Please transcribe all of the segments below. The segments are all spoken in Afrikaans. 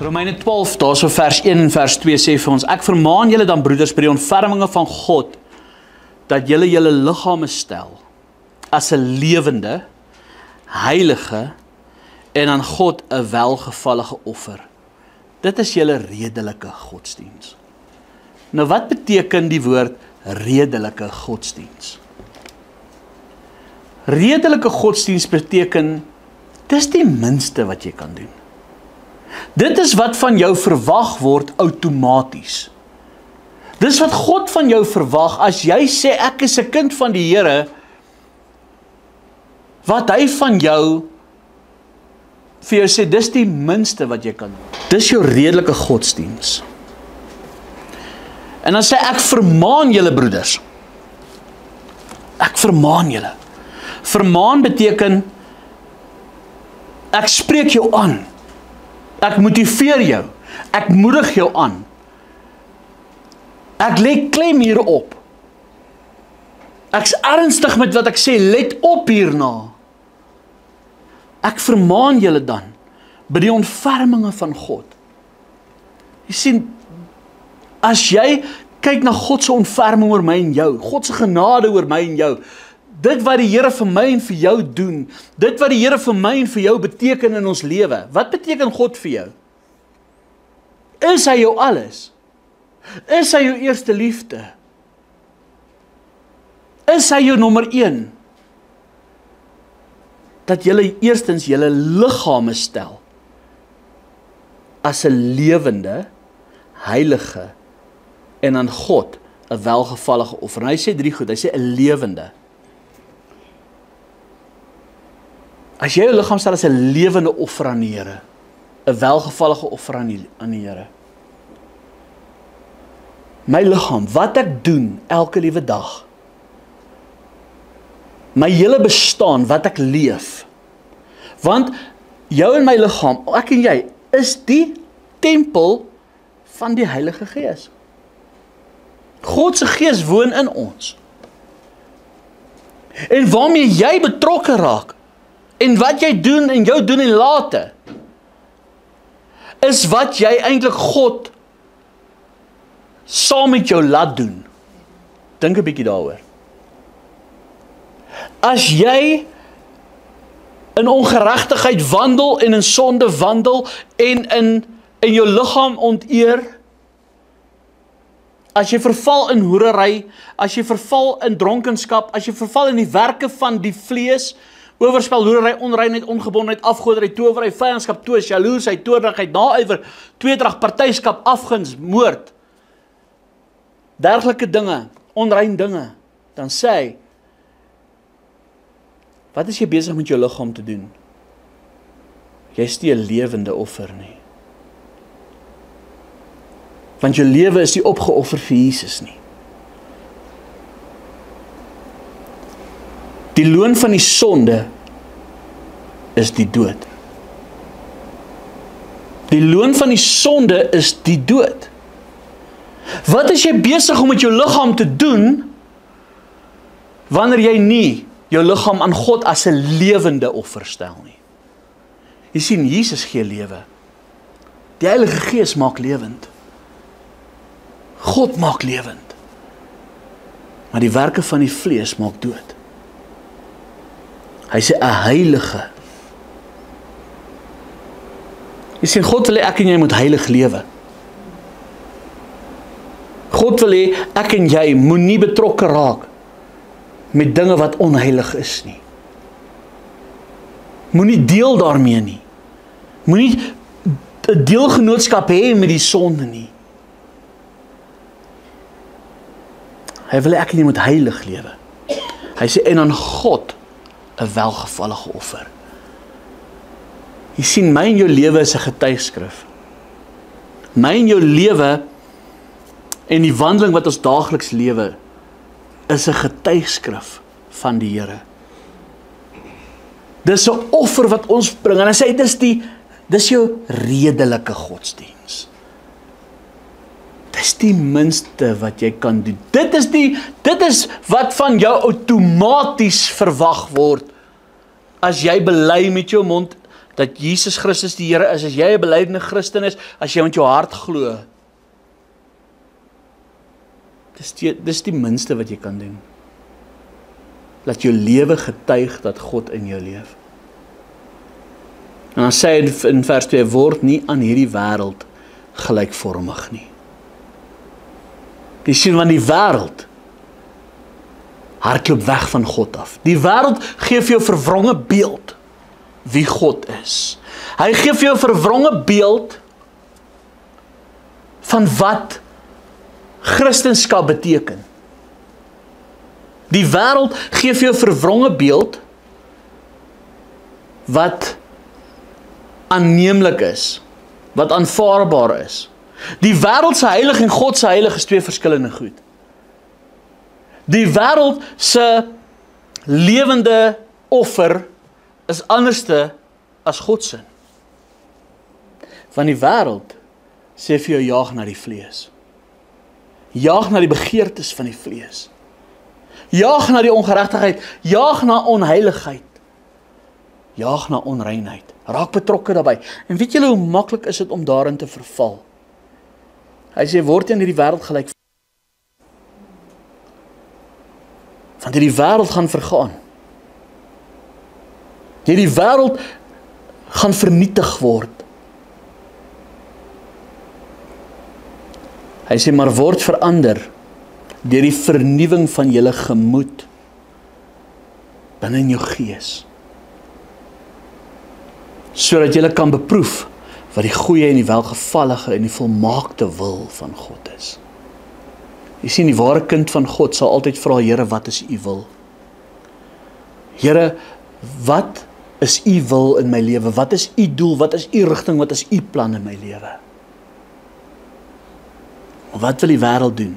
Romeine 12, daar so vers 1 en vers 2 sê vir ons, ek vermaan julle dan broeders by die ontferminge van God, dat julle julle liggame stel, as 'n lewende, heilige, en aan God 'n welgevallige offer. Dit is julle redelike godsdiens. Nou wat beteken die woord redelike godsdiens? Redelike godsdiens beteken, dis die minste wat jy kan doen. Dit is wat van jou verwag word outomaties. Dis wat God van jou verwag, as jy sê, ek is 'n kind van die Here, wat hy van jou, vir jou sê, dis die minste wat jy kan doen. Dis jou redelike godsdiens. En dan sê ek vermaan julle broeders. Ek vermaan julle. Vermaan beteken, ek spreek jou aan. Ek motiveer jou. Ek moedig jou aan. Ek lê klem hierop. Ek's ernstig met wat ek sê, let op hierna. Ek vermaan julle dan, by die ontferminge van God. Jy sien, as jy kyk na God se ontferming oor my en jou, God se genade oor my en jou, dit wat die Here vir my en vir jou doen, dit wat die Here vir my en vir jou beteken in ons lewe, wat beteken God vir jou? Is hy jou alles? Is hy jou eerste liefde? Is hy jou nommer 1? Dat julle eerstens julle liggame stel as 'n lewende, heilige en aan God 'n welgevallige offer. En hy sê 3 goed, hy sê 'n lewende. As jy jou liggaam stel as 'n lewende offer aan die Here, 'n welgevallige offer aan die Here. My liggaam, wat ek doen elke liewe dag, my hele bestaan, wat ek leef. Want jou en my liggaam, ek en jy, is die tempel van die Heilige Gees. God se Gees woon in ons. En waarmee jy betrokke raak, en wat jy doen en jou doen en late, is wat jy eintlik God saam met jou laat doen. Dink 'n bietjie daaroor. As jy in ongeregtigheid wandel en in sonde wandel en in jou liggaam onteer, as jy verval in hoerery, as jy verval in dronkenskap, as jy verval in die werke van die vlees, oorspel, hoerery, onreinheid, ongebondenheid, afgoderry, towery, vyandskap, twis, jaloesheid, toornigheid, naaiwer, tweedrag, partyskap, afguns, moord, dergelike dinge, onrein dinge, dan sê hy, wat is jy besig met jou liggaam te doen? Jy is nie 'n lewende offer nie. Want jou lewe is nie opgeoffer vir Jesus nie. Die loon van die sonde is die dood. Die loon van die sonde is die dood. Wat is jy besig om met jou liggaam te doen, wanneer jy nie jou liggaam aan God as 'n lewende offer stel nie? Jy sien, Jesus gee lewe. Die Heilige Gees maak lewend. God maak lewend. Maar die werke van die vlees maak dood. Hy sê 'n heilige. Jy sien, God wil hê ek en jy moet heilig lewe. God wil hê ek en jy moenie betrokke raak met dinge wat onheilig is nie. Moenie deel daarmee nie. Moenie 'n deelgenootskap hê met die sonde nie. Hy wil hê ek en jy moet heilig lewe. Hy sê, en aan God 'n welgevallige offer. Jy sien, my en jou lewe is 'n getuigskrif. My en jou lewe en die wandeling wat ons daagliks lewe, is 'n getuigskrif van die Here. Dis 'n offer wat ons bring, en hy sê, dis jou redelike godsdiens. Dis die minste wat jy kan doen. Dit is wat van jou outomaties verwag word, as jy bely met jou mond, dat Jesus Christus die Here is, as jy 'n belydende Christen is, as jy met jou hart glo, dis die minste wat jy kan doen. Laat jou lewe getuig dat God in jou leef. En dan sê hy in vers 2, word nie aan hierdie wêreld gelykvormig nie. Jy sien, want die wêreld hardloop weg van God af. Die wêreld gee vir jou 'n verwronge beeld wie God is. Hy gee vir jou 'n verwronge beeld van wat Christendom beteken. Die wêreld gee vir jou 'n verwronge beeld wat aanneemlik is, wat aanvaarbaar is. Die wêreld se heilig en God se heilig is twee verskillende goed. Die wêreld se lewende offer is anderste as God se. Want die wêreld sê vir jou jaag na die vlees. Jaag na die begeertes van die vlees. Jaag na die ongeregtigheid, jaag na onheiligheid. Jaag na onreinheid. Raak betrokke daarbey. En weet julle hoe maklik is dit om daarin te verval? Hy sê word in hierdie wêreld gelyk. Want hierdie wêreld gaan vergaan. Hierdie wêreld gaan vernietig word. Hy sê maar word verander deur die vernuwing van julle gemoed binne in jou gees. Sodat julle kan beproef wat die goeie en die welgevallige en die volmaakte wil van God is. Jy sien, die ware kind van God sal altyd vra, Here, wat is u wil? Here, wat is u wil in my lewe? Wat is u doel? Wat is u rigting? Wat is u plan in my lewe? Wat wil die wêreld doen?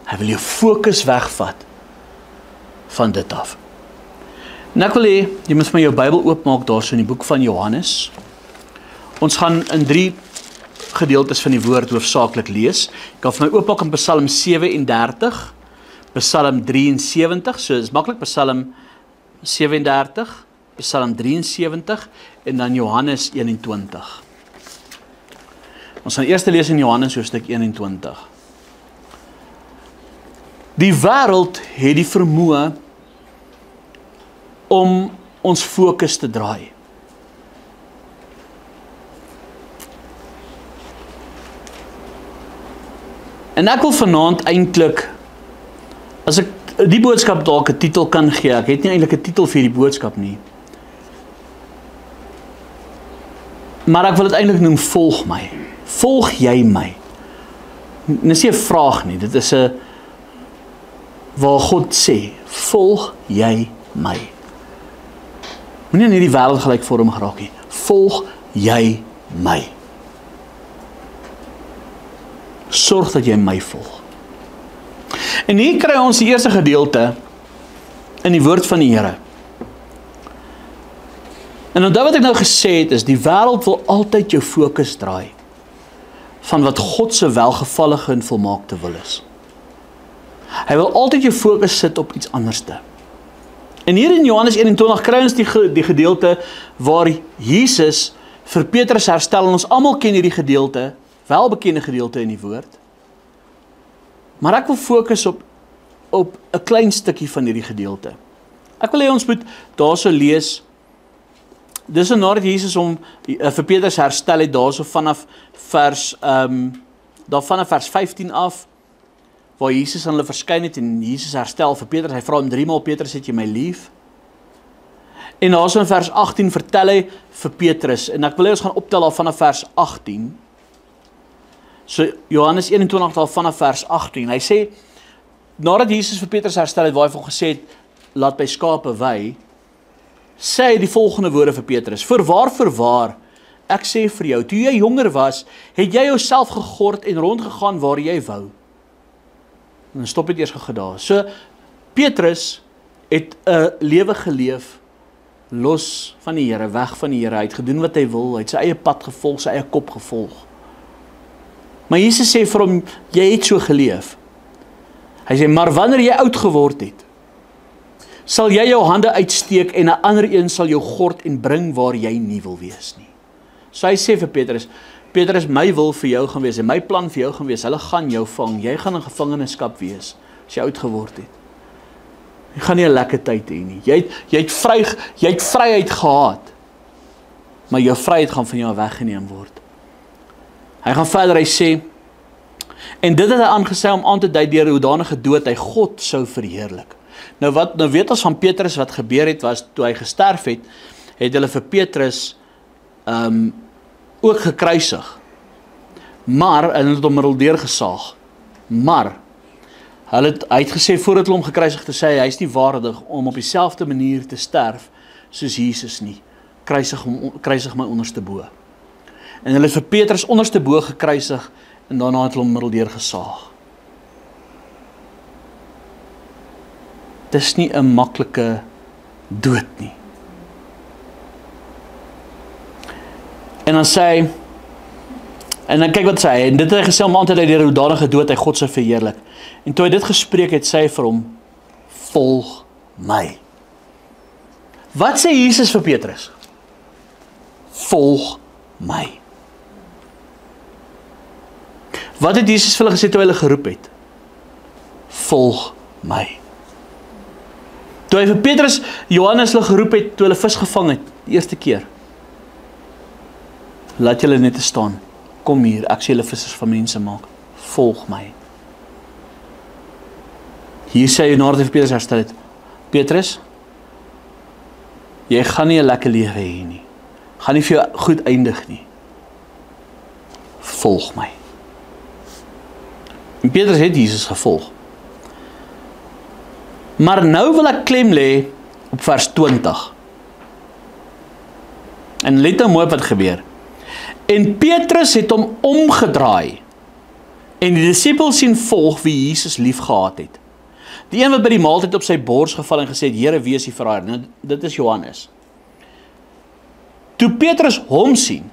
Hy wil jou fokus wegvat van dit af. En ek wil hê, jy moet my jou Bybel oopmaak daarso in die boek van Johannes. Ons gaan in 3 gedeeltes van die woord hoofsaaklik lees. Ek kan vir my oopmaak in Psalm 37, Psalm 73, so is maklik Psalm 37, Psalm 73 en dan Johannes 21. Ons gaan eers lees in Johannes hoofstuk 21. Die wêreld het die vermoë om ons fokus te draai. En ek wil vanaand eintlik, as ek die boodskap dalk 'n titel kan gee, ek het nie eintlik 'n titel vir die boodskap nie. Maar ek wil dit eintlik noem, volg my. Volg jy my? Dit is nie 'n vraag nie, dit is 'n waar God sê, volg jy my? Moenie in hierdie wêreld gelykvormig raak nie. Volg jy my? Sorg dat jy my volg. En hier kry ons die eerste gedeelte in die woord van die Here. En onthou wat ek nou gesê het is, die wêreld wil altyd jou fokus draai van wat God se welgevallige en volmaakte wil is. Hy wil altyd jou fokus sit op iets anderste. En hier in Johannes 21 kry ons die gedeelte waar Jesus vir Petrus herstel, en ons almal ken hierdie gedeelte, welbekende gedeelte in die woord. Maar ek wil fokus op 'n klein stukkie van hierdie gedeelte. Ek wil hê ons moet daarso lees. Dis nadat Jesus hom vir Petrus herstel het, daarso vanaf vers 15 af, waar Jesus aan hulle verskyn het en Jesus herstel vir Petrus. Hy vra hom 3 maal, Petrus, het jy my lief? En daarso in vers 18 vertel hy vir Petrus, en ek wil hê ons gaan optel al vanaf vers 18. So Johannes 21 al vanaf vers 18. Hy sê, nadat Jesus vir Petrus herstel het, waar hy vir hom gesê het, laat my skape wei, sê hy die volgende woorde vir Petrus: Voorwaar, ek sê vir jou, toe jy jonger was, het jy jouself gegord en rondgegaan waar jy wou. En dan stop dit eers gou daar. So Petrus het 'n lewe geleef los van die Here, weg van die Here. Hy het gedoen wat hy wil, hy het sy eie pad gevolg, sy eie kop gevolg. Maar Jesus sê vir hom, jy het so geleef. Hy sê, maar wanneer jy oud geword het, sal jy jou hande uitsteek en 'n ander een sal jou gord en bring waar jy nie wil wees nie. So hy sê vir Petrus, my wil vir jou gaan wees en my plan vir jou gaan wees, hulle gaan jou vang, jy gaan in gevangenskap wees, as jy oud geword het. Jy gaan nie 'n lekker tyd hê nie. Jy het vryheid gehad, maar jou vryheid gaan van jou weggeneem word. Hy gaan verder, hy sê, en dit het hy aangesê om aan te dui deur hoedanige dood hy God sou verheerlik. Nou weet ons van Petrus wat gebeur het, was toe hy gesterf het hulle vir Petrus ook gekruisig. Maar, hulle het hom middeldeur gesaag. Maar, hy het gesê, voordat hulle hom gekruisig te sê, hy is nie waardig om op dieselfde manier te sterf, soos Jesus nie. Kruisig my onderste bo. En hulle het vir Petrus onderste bo gekruisig, en daarna het hulle hom middeldeur gesaag. Dis nie 'n maklike dood nie. En dan sê hy, en dan kyk wat sê hy, en dit het hy gesê om aan te dui deur hoedanige dood hy God sou verheerlik. En toe hy dit gespreek het, sê hy vir hom, volg my. Wat sê Jesus vir Petrus? Volg my. Wat het Jesus vir hulle gesê toe hy hulle geroep het? Volg my. Toe hy vir Petrus, Johannes hulle geroep het, toe hulle vis gevang het, die eerste keer. Laat julle net te staan. Kom hier, ek sê julle vissers van mense maak. Volg my. Hier sê hy nadat hy vir Petrus herstel het, Petrus, jy gaan nie 'n lekker lewe hê nie. Gaan nie vir jou goed eindig nie. Volg my. En Petrus het Jesus gevolg. Maar nou wil ek klem lê op vers 20. En let nou mooi op wat gebeur. En Petrus het hom omgedraai en die disippels sien volg wie Jesus lief gehad het. Die een wat by die maaltyd op sy bors geval en gesê het, Here, wie is die verraaier? Nou, dit is Johannes. Toe Petrus hom sien,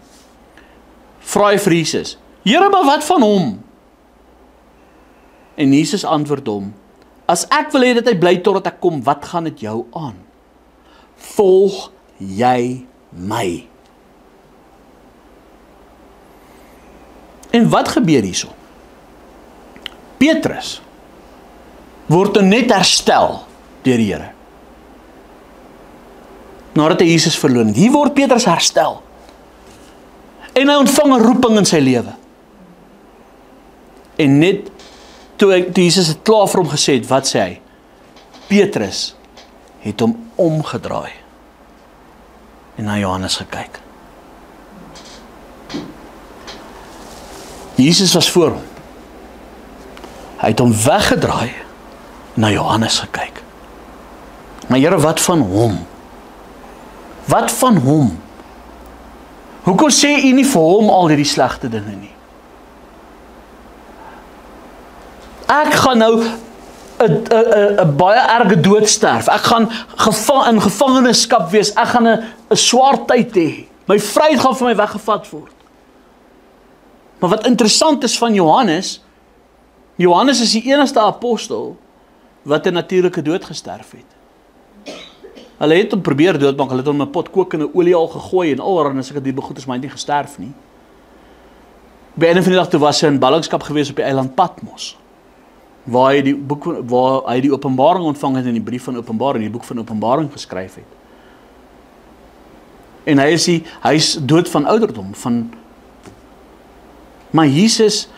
vra hy vir Jesus, Here, maar wat van hom? En Jesus antwoord hom, as ek wil hê dat hy bly totdat ek kom, wat gaan dit jou aan? Volg jy my? En wat gebeur hierso? Petrus word net herstel deur die Here. Nadat hy Jesus verloon het. Hier word Petrus herstel. En hy ontvang 'n roeping in sy lewe. En net toe Jesus het klaar vir hom gesê het, wat sê hy? Petrus het hom omgedraai en na Johannes gekyk. Jesus was voor hom. Hy het hom weggedraai en na Johannes gekyk. Maar Here, wat van hom? Wat van hom? Hoekom sê u nie vir hom al hierdie slegte dinge nie? Ek gaan nou 'n baie erge dood sterf. Ek gaan in gevangenskap wees. Ek gaan 'n swaar tyd hê. My vryheid gaan van my weggevat word. Maar wat interessant is van Johannes is die enigste apostel wat 'n natuurlike dood gesterf het. Hulle het hom probeer doodmaak, hulle het hom in 'n pot kokende olie al gegooi en alreeds as ek dit begoed, maar hy het nie gesterf nie. By een van die dag toe was hy in ballingskap gewees op die eiland Patmos, waar hy die Openbaring ontvang het en die brief van Openbaring, die boek van Openbaring geskryf het. En hy is dood van ouderdom, maar Jesus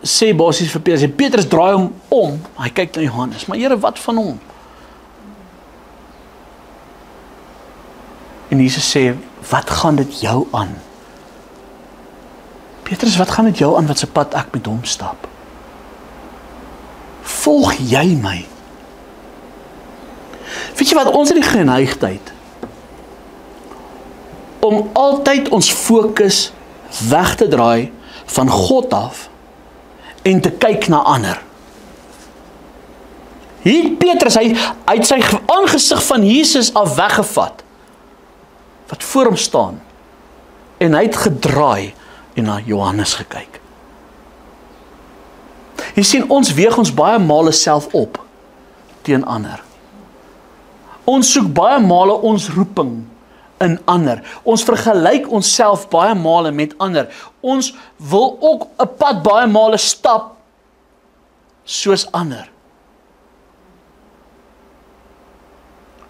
sê basies vir Petrus, Petrus draai hom om, hy kyk na Johannes, maar Here, wat van hom? En Jesus sê, wat gaan dit jou aan? Petrus, wat gaan dit jou aan wat se pad ek met hom stap? Volg jy my? Weet jy wat, ons het die geneigtheid om altyd ons fokus weg te draai van God af en te kyk na ander. Hier Petrus, hy het sy aangesig van Jesus af weggevat, wat voor hom staan, en hy het gedraai en na Johannes gekyk. Jy sien, ons weeg ons baie male self op teen ander. Ons soek baie male ons roeping in ander. Ons vergelyk onsself baie male met ander. Ons wil ook 'n pad baie male stap soos ander.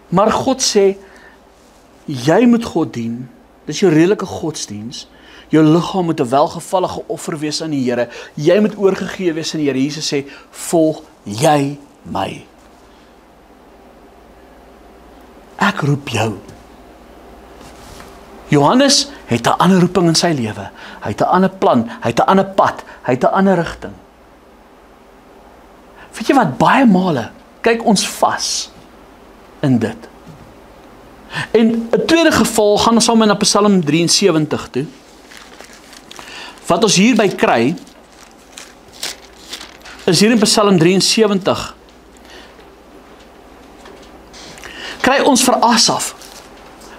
Maar God sê, jy moet God dien. Dis jou redelike godsdiens. Jou liggaam moet 'n welgevallige offer wees aan die Here. Jy moet oorgegee wees aan die Here. Jesus sê, volg jy my. Ek roep jou. Johannes het 'n ander roeping in sy lewe. Hy het 'n ander plan, hy het 'n ander pad, hy het 'n ander rigting. Weet jy wat, baie male kyk ons vas in dit. En 'n tweede geval, gaan ons saam na Psalm 73 toe. Wat ons hierby kry, is hier in Psalm 73, kry ons vir Asaf.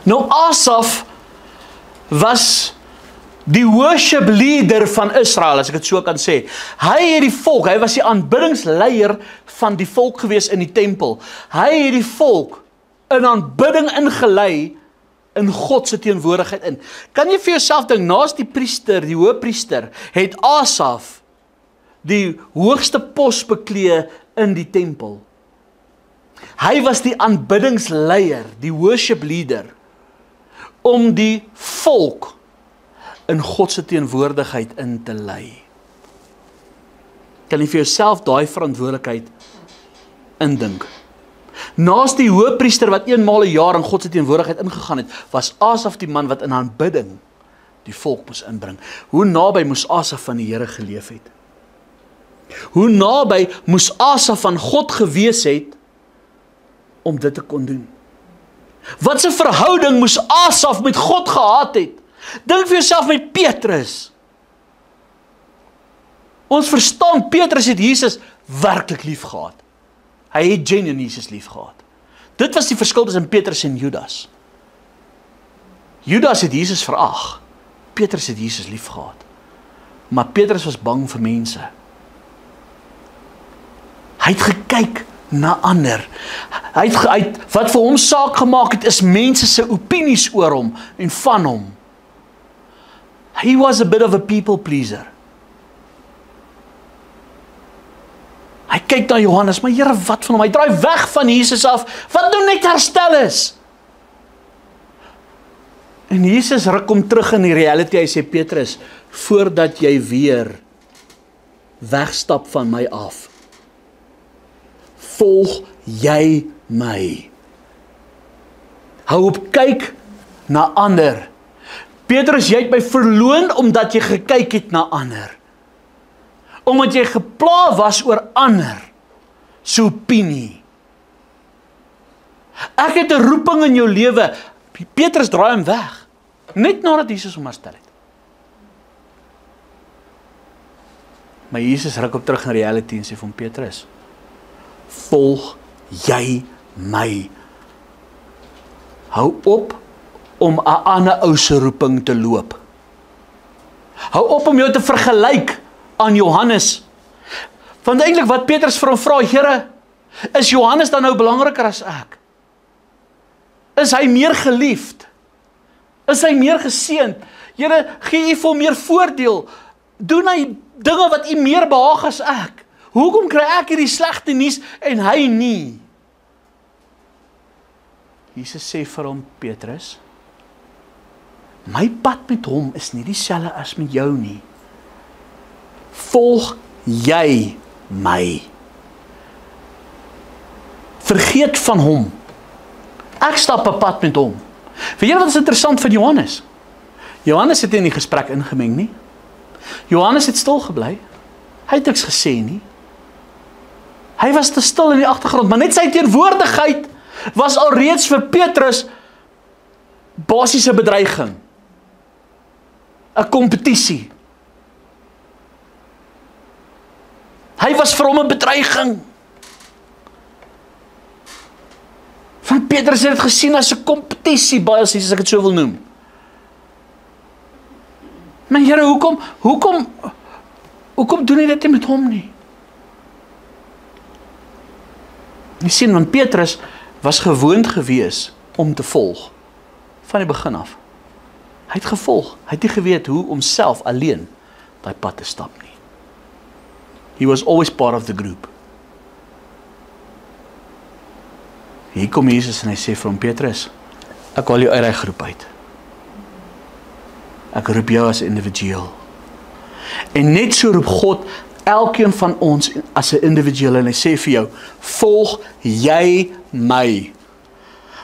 Nou Asaf was die worship leader van Israel, as ek dit so kan sê. Hy het die volk, hy was die aanbiddingsleier van die volk gewees in die tempel. Hy het die volk in aanbidding ingelei in God se teenwoordigheid in. Kan jy vir jouself dink, naas die priester, die hoëpriester, het Asaf die hoogste pos beklee in die tempel. Hy was die aanbiddingsleier, die worship leader, om die volk in God se teenwoordigheid in te lei. Kan jy vir jouself daai verantwoordelikheid indink? Naas die hoëpriester wat eenmaal 'n jaar in God se teenwoordigheid ingegaan het, was Asaf die man wat in aanbidding die volk moes inbring. Hoe naby moes Asaf van die Here geleef het? Hoe naby moes Asaf van God gewees het om dit te kon doen? Wat 'n verhouding moes Asaf met God gehad het? Dink vir jouself met Petrus. Ons verstaan, Petrus het Jesus werklik lief gehad. Hy het genuine Jesus lief gehad. Dit was die verskil tussen Petrus en Judas. Judas het Jesus verag. Petrus het Jesus lief gehad. Maar Petrus was bang vir mense. Hy het gekyk na ander. Hy het wat vir hom saak gemaak het, is mense se opinies oor hom en van hom. He was a bit of a people pleaser. Hy kyk na Johannes, maar Here, wat van hom? Hy draai weg van Jesus af. Wat nou net herstel is? En Jesus ruk hom terug in die reality. Hy sê, Petrus, voordat jy weer wegstap van my af, volg jy my. Hou op kyk na ander. Petrus, jy het my verloon omdat jy gekyk het na ander. Omdat jy gepla was oor ander se opinie. Ek het 'n roeping in jou lewe. Petrus draai hom weg, net nadat Jesus hom herstel het. Maar Jesus ruk op terug in reality en sê vir hom, Petrus, volg jy my. Hou op om 'n ander ou se roeping te loop. Hou op om jou te vergelyk aan Johannes. Want eintlik wat Petrus vir hom vra, Here, is Johannes dan nou belangriker as ek? Is hy meer geliefd? Is hy meer geseënd? Here, gee U vir hom meer voordeel? Doen hy dinge wat U meer behaag as ek? Hoekom kry ek hierdie slegte nuus en hy nie? Jesus sê vir hom, Petrus, my pad met hom is nie dieselfde as met jou nie. Volg jy my. Vergeet van hom. Ek stap 'n pad met hom. Weet julle wat is interessant van Johannes? Johannes het in die gesprek ingemeng nie. Johannes het stil gebly. Hy het niks gesê nie. Hy was te stil in die agtergrond, maar net sy teenwoordigheid was alreeds vir Petrus basiese bedreiging. 'n Kompetisie. Hy was vir hom 'n bedreiging. Van Petrus het dit gesien as 'n kompetisie, baie as ek dit so wil noem. Maar Here, hoekom doen jy dit nie met hom nie? Jy sien, want Petrus was gewoond gewees om te volg, van die begin af. Hy het gevolg, hy het nie geweet hoe om self alleen daai pad te stap nie. He was always part of the group. Hier kom Jesus en hy sê vir hom, Petrus, ek haal jou uit die groep uit. Ek roep jou as individueel. En net so roep God elkeen van ons as 'n individueel en hy sê vir jou, volg jy my.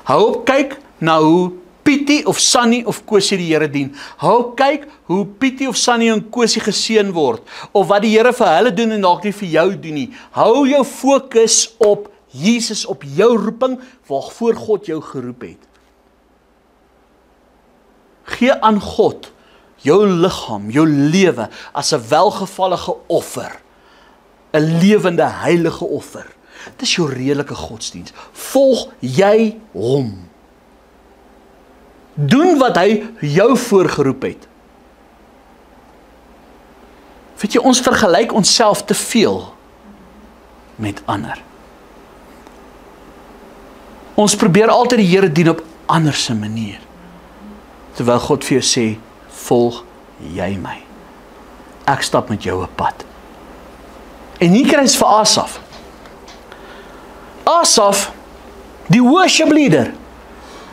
Hou op kyk na hoe Pietie of Sunny of Kosie die Here dien. Hou op kyk hoe Pietie of Sunny en Kosie geseën word, of wat die Here vir hulle doen en dalk nie vir jou doen nie. Hou jou fokus op Jesus, op jou roeping, waarvoor God jou geroep het. Gee aan God jou liggaam, jou lewe, as 'n welgevallige offer. 'n lewende, heilige offer. Dis jou redelike godsdiens. Volg jy hom. Doen wat hy jou voorgeroep het. Weet jy, ons vergelyk onsself te veel met ander. Ons probeer altyd die Here dien op ander se manier. Terwyl God vir jou sê, volg jy my. Ek stap met jou 'n pad. En hier kry ons vir Asaf. Asaf, die worship leader.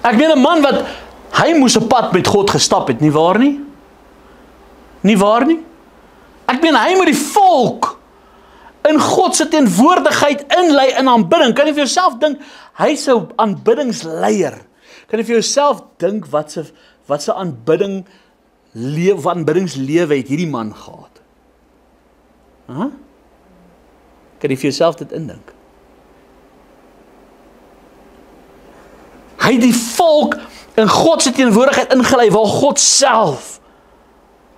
Ek meen 'n man wat, hy moes 'n pad met God gestap het, nie waar nie? Nie waar nie? Ek meen, hy moet die volk in God se teenwoordigheid inlei in aanbidding. Kan jy vir jouself dink, hy's 'n aanbiddingsleier. Kan jy vir jouself dink wat se aanbiddingslewe het hierdie man gehad? Kan jy vir jouself dit indink? Hy het die volk in God se teenwoordigheid ingelei, waar God self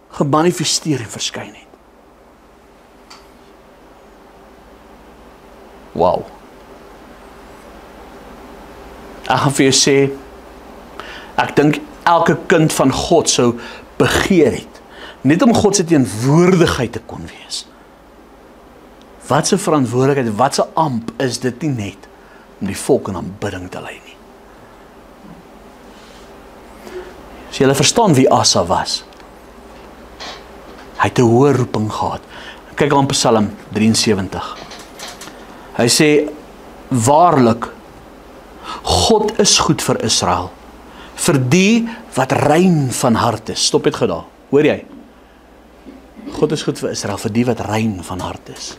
gemanifesteer en verskyn het. Wow. Ek gaan vir jou sê, ek dink elke kind van God sou begeer het, net om God se teenwoordigheid te kon wees. Wat se verantwoordelikheid, wat se amp is dit nie net om die volk in aanbidding te lei nie. As julle verstaan wie Asa was, hy het 'n hoë roeping gehad. Kyk aan Psalm 73. Hy sê, waarlik, God is goed vir Israel, vir die wat rein van hart is. Stop dit gou daar, hoor jy? God is goed vir Israel, vir die wat rein van hart is.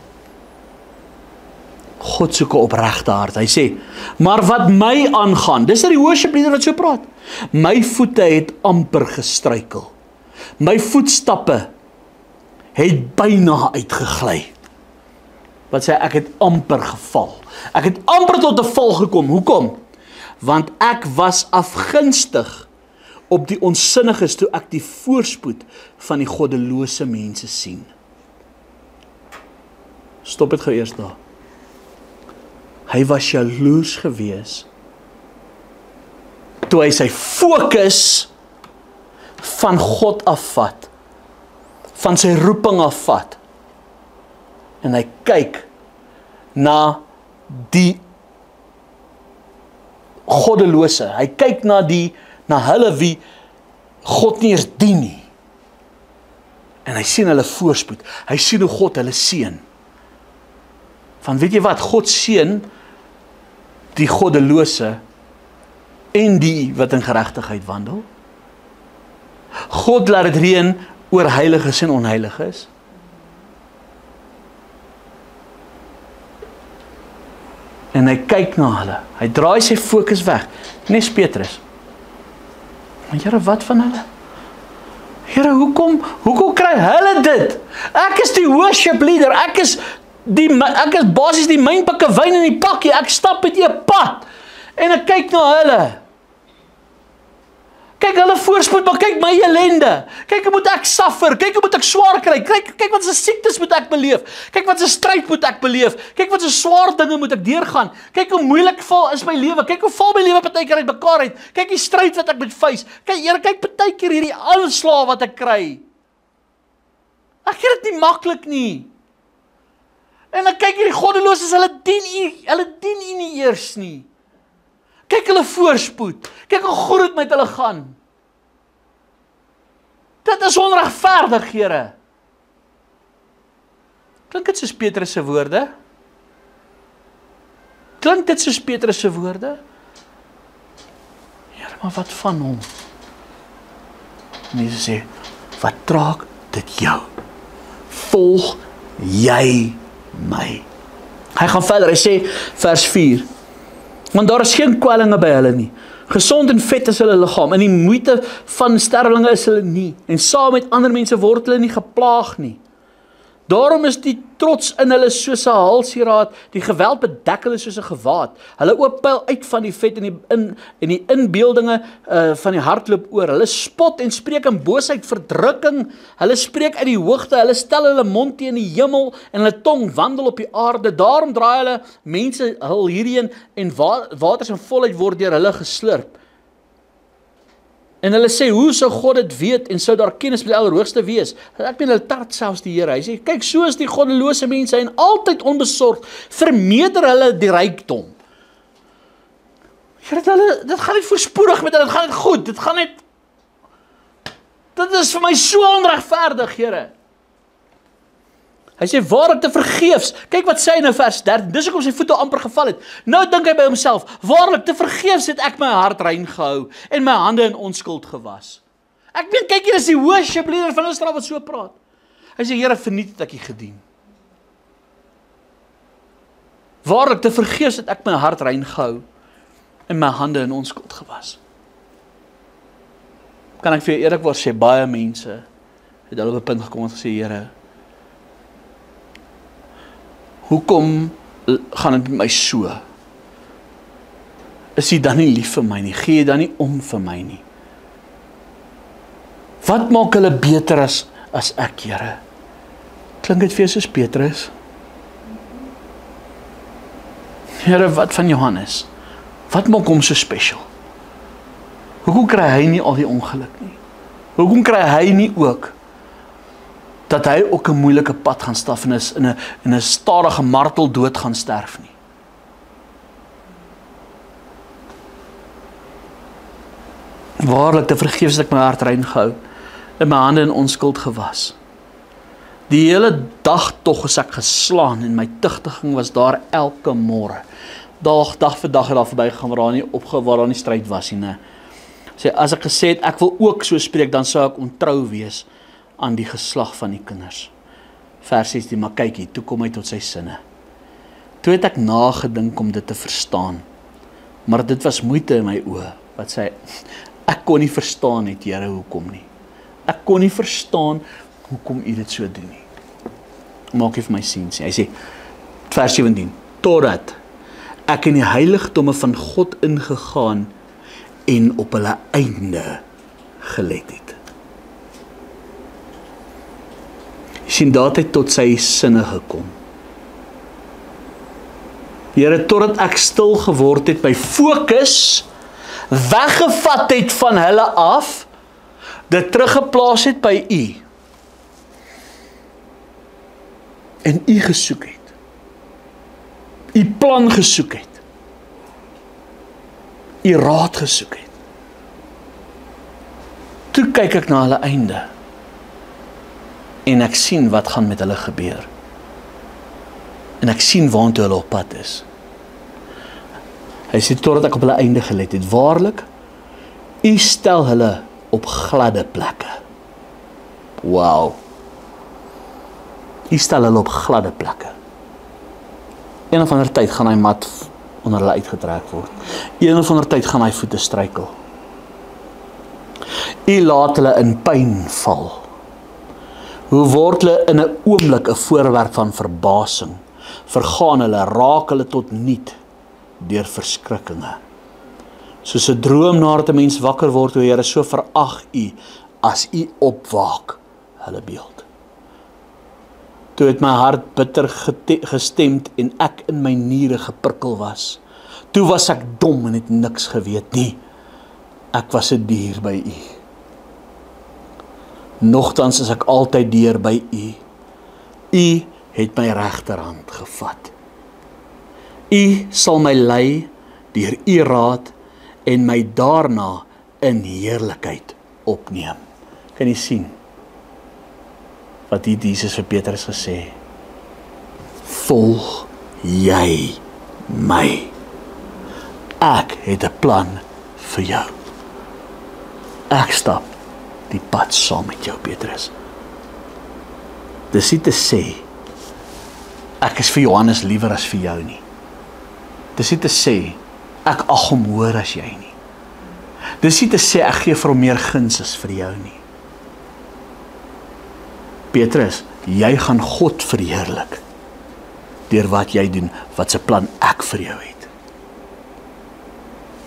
God soek 'n opregte hart. Hy sê, maar wat my aangaan, dis die worship leader wat so praat. My voete het amper gestruikel. My voetstappe het byna uitgegly. Wat sê, ek het amper geval. Ek het amper tot 'n val gekom. Hoekom? Want ek was afgunstig op die onsinniges toe ek die voorspoed van die goddelose mense sien. Stop dit gou eers daar. Hy was jaloers gewees toe hy sy fokus van God afvat, van sy roeping afvat, en hy kyk na die goddelose, hy kyk na hulle wie God nie eens dien nie, en hy sien hulle voorspoed, hy sien hoe God hulle seën, van weet jy wat, God seën die goddelose en die wat in geregtigheid wandel. God laat dit reën oor heiliges en onheiliges. En hy kyk na hulle. Hy draai sy fokus weg. Nes Petrus. Maar Here, wat van hulle? Here, hoekom kry hulle dit? Ek is die worship leader. Ek is basies die mynpikke wyn in die pakkie. Ek stap met 'n pad. En ek kyk na hulle. Kyk hulle voorspoed, maar kyk my ellende. Kyk hoe moet ek suffer, kyk hoe moet ek swaar kry, kyk wat se siektes moet ek beleef, kyk wat se stryd moet ek beleef, kyk wat se swaar dinge moet ek deurgaan, kyk hoe moeilik val is my lewe, kyk hoe val my lewe partykeer uit mekaar uit, kyk die stryd wat ek moet face, kyk Here, kyk partykeer hierdie aanslae wat ek kry. Ek kry dit nie maklik nie. En dan kyk hierdie goddeloses, hulle dien u nie eers nie. Kyk hulle voorspoed. Kyk hoe goed dit met hulle gaan. Dit is onregverdig, Here. Klink dit soos Petrus se woorde? Klink dit soos Petrus se woorde? Here, maar wat van hom? En Jesus sê, vertraag dit jou. Volg jy my. Hy gaan verder, hy sê, vers 4, want daar is geen kwellinge by hulle nie. Gesond en vet is hulle liggaam, en die moeite van sterwelinge is hulle nie, en saam met ander mense word hulle nie geplaag nie. Daarom is die trots in hulle soos 'n halsieraad, die geweld bedek hulle soos 'n gewaad. Hulle oop pyl uit van die vet en die inbeeldinge van die hart loop oor. Hulle spot en spreek in boosheid, verdrukking. Hulle spreek uit die hoogte, hulle stel hulle mond teen die hemel en hulle tong wandel op die aarde. Daarom draai hulle mense hul hierheen en waters in volheid word deur hulle geslurp. En hulle sê, hoe sou God dit weet en sou daar kennis met die Allerhoogste wees? Ek meen, hulle tart selfs die Here. Hy sê, kyk, so is die goddelose mense en altyd onbesorgd, vermeerder hulle die rykdom. Here, dit gaan net voorspoedig met hulle, dit gaan net goed, dit is vir my so onregverdig, Here. Hy sê, waarlik te vergeefs. Kyk wat sê hy nou vers 13, dis hoekom sy voete amper geval het. Nou dink hy by homself, waarlik te vergeefs het ek my hart rein gehou en my hande in onskuld gewas. Ek weet, kyk hier is die worship leader van Israel wat so praat. Hy sê, Here, verniet het ek U gedien. Waarlik te vergeefs het ek my hart rein gehou en my hande in onskuld gewas. Kan ek vir jou eerlikwaar sê, baie mense het al op 'n punt gekom en gesê, Here, hoekom gaan dit met my so? Is U dan nie lief vir my nie? Gee jy dan nie om vir my nie? Wat maak hulle beter as ek, Here? Klink dit vir jou soos Petrus? Here, wat van Johannes? Wat maak hom so special? Hoekom kry hy nie al die ongeluk nie? Hoekom kry hy nie ook dat hy ook 'n moeilike pad gaan stap en in 'n stadige marteldood gaan sterf nie? Waarlik te vergeefs het ek my hart rein gehou en my hande in onskuld gewas. Die hele dag tog is ek geslaan en my tugtiging was daar elke môre. Dag vir dag het daar verbygegaan waar daar nie stryd was nie. Nee. Sê, as ek gesê het, ek wil ook so spreek, dan sou ek ontrou wees aan die geslag van die kinders. Vers 16, maar kyk hier, toe kom hy tot sy sinne. Toe het ek nagedink om dit te verstaan, maar dit was moeite in my oë, wat sê, ek kon nie verstaan het, Here, hoekom nie. Ek kon nie verstaan, hoekom U dit so doen nie. Maak jy vir my sien, sê. Hy sê, vers 17, totdat ek in die heiligdomme van God ingegaan en op hulle einde gelet het. Jy sien, dat het tot sy sinne gekom. Here, totdat ek stil geword het, my fokus weggevat het van hulle af, dit teruggeplaas het by U. En U gesoek het. U plan gesoek het. U raad gesoek het. Toe kyk ek na hulle einde. En ek sien wat gaan met hulle gebeur. En ek sien waartoe hulle op pad is. Hy sê, totdat ek op hulle einde gelet het, waarlik, U stel hulle op gladde plekke. Wow. U stel hulle op gladde plekke. Een of ander tyd gaan hy mat onder hulle uitgetrek word. Een of ander tyd gaan hy voete struikel. U laat hulle in pyn val. Hoe word hulle in 'n oomblik 'n voorwerp van verbasing? Vergaan hulle, raak hulle tot niet deur verskrikkinge. Soos 'n droomnaar dat 'n mens wakker word, o Here, so verag U as U opwaak hulle beeld. Toe het my hart bitter gestemd en ek in my niere geprikkel was. Toe was ek dom en het niks geweet nie. Ek was 'n dier by U. Nogtans is ek altyd dier by U. U het my regterhand gevat. U sal my lei deur U raad en my daarna in heerlikheid opneem. Kan jy sien wat hier Jesus vir Petrus gesê? Volg jy my. Ek het 'n plan vir jou. Ek stap die pad saam met jou, Petrus. Dis nie te sê, ek is vir Johannes liewer as vir jou nie. Dis nie te sê, ek ag hom hoër as jy nie. Dis nie te sê, ek gee vir hom meer guns as vir jou nie. Petrus, jy gaan God verheerlik deur wat jy doen, wat se plan ek vir jou het.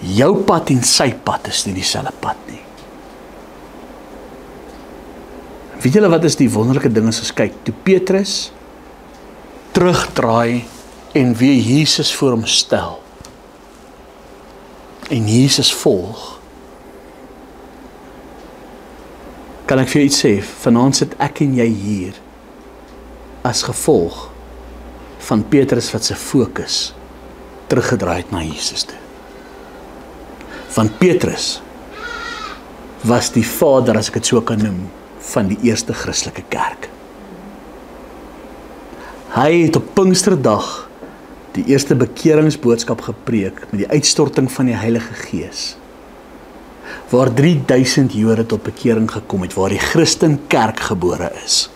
Jou pad en sy pad is nie dieselfde pad nie. Weet julle wat is die wonderlike ding as ons kyk? Toe Petrus terugdraai en weer Jesus voor hom stel en Jesus volg, kan ek vir jou iets sê, vanaand sit ek en jy hier as gevolg van Petrus wat sy fokus teruggedraai het na Jesus toe. Want Petrus was die vader, as ek dit so kan noem, van die eerste Christelike kerk. Hy het op Pinksterdag die eerste bekeringsboodskap gepreek met die uitstorting van die Heilige Gees, waar 3000 Jode tot bekering gekom het, waar die Christen kerk gebore is.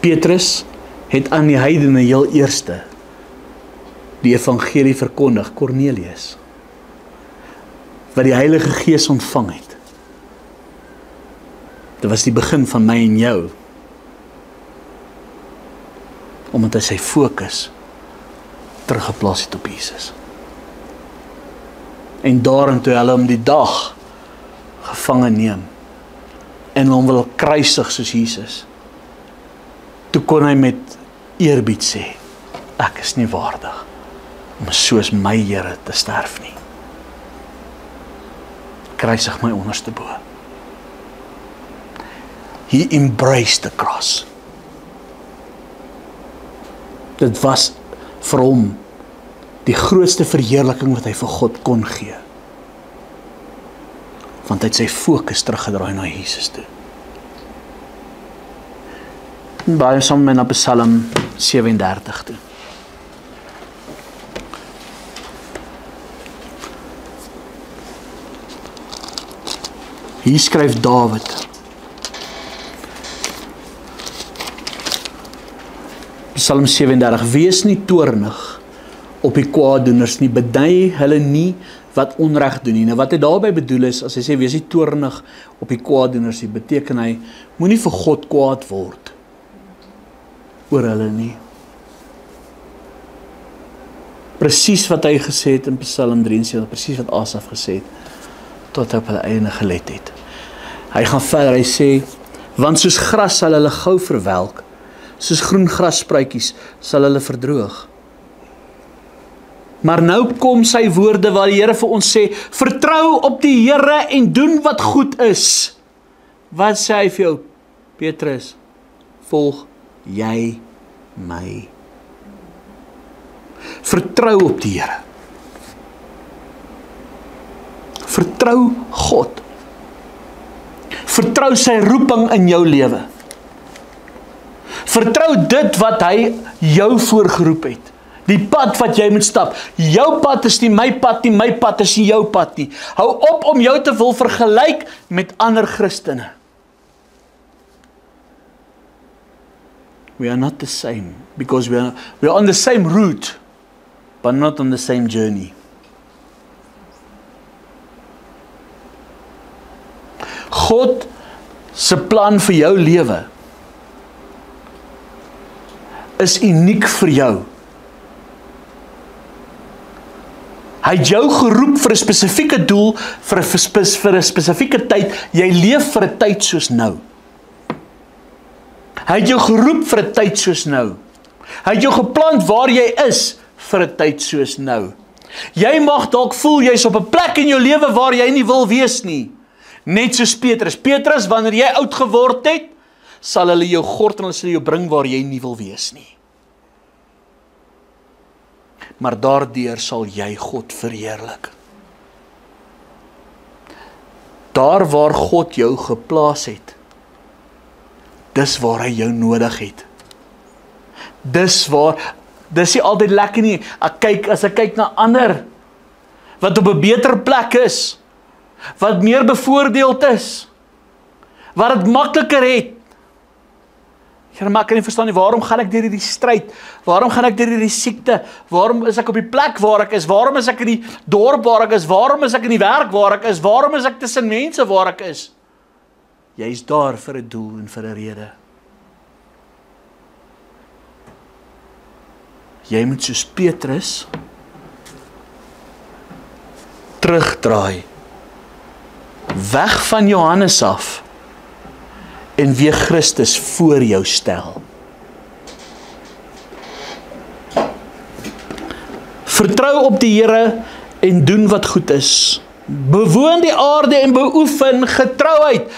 Petrus het aan die heidene heel eerste die evangelie verkondig, Kornelius, wat die Heilige Gees ontvang het. Dit was die begin van my en jou, omdat hy sy fokus teruggeplaas het op Jesus. En daarin toe hulle hom die dag gevange neem en hom wil kruisig soos Jesus, toe kon hy met eerbied sê, ek is nie waardig om soos my Here te sterf nie. Kruisig my onderste bo. He embraced the cross. Dit was vir hom die grootste verheerliking wat hy vir God kon gee. Want hy het sy fokus teruggedraai na Jesus toe. Baie saam met my na Psalm 37 toe. Hier skryf Dawid, Psalm 37, wees nie toornig op die kwaaddoeners nie, beny hulle nie wat onreg doen nie. Nou wat hy daarby bedoel is, as hy sê, wees nie toornig op die kwaaddoeners nie, beteken hy, moenie vir God kwaad word oor hulle nie. Presies wat hy gesê het in Psalm 73, presies wat Asaf gesê het, tot hy op hulle einde gelet het. Hy gaan verder, hy sê, want soos gras sal hulle gou verwelk, soos groen grasspruitjies sal hulle verdroog. Maar nou kom sy woorde waar die Here vir ons sê, vertrou op die Here en doen wat goed is. Wat sê hy vir jou? Petrus, volg jy my. Vertrou op die Here. Vertrou God. Vertrou sy roeping in jou lewe. Vertrou dit wat hy jou voorgeroep het. Die pad wat jy moet stap. Jou pad is nie my pad nie, my pad is nie jou pad nie. Hou op om jou te wil vergelyk met ander Christene. We are not the same, because we are on the same route, but not on the same journey. God se plan vir jou lewe is uniek vir jou. Hy het jou geroep vir 'n spesifieke doel, vir 'n spesifieke tyd. Jy leef vir 'n tyd soos nou. Hy het jou geroep vir 'n tyd soos nou. Hy het jou geplant waar jy is vir 'n tyd soos nou. Jy mag dalk voel jy's op 'n plek in jou lewe waar jy nie wil wees nie. Net soos Petrus. Petrus, wanneer jy oud geword het, sal hulle jou gord en hulle sal jou bring waar jy nie wil wees nie. maar daardeur sal jy God verheerlik. Daar waar God jou geplaas het, dis waar hy jou nodig het. Dis nie altyd lekker nie. As ek kyk na ander, wat op 'n beter plek is, wat meer bevoordeeld is, wat dit makliker het. Here, maar ek kan nie verstaan nie, waarom gaan ek deur hierdie stryd? Waarom gaan ek deur hierdie siekte? Waarom is ek op die plek waar ek is? Waarom is ek in die dorp waar ek is? Waarom is ek in die werk waar ek is? Waarom is ek tussen mense waar ek is? Jy is daar vir 'n doel en vir 'n rede. Jy moet soos Petrus terugdraai, weg van Johannes af en weer Christus voor jou stel. Vertrou op die Here en doen wat goed is. Bewoon die aarde en beoefen getrouheid.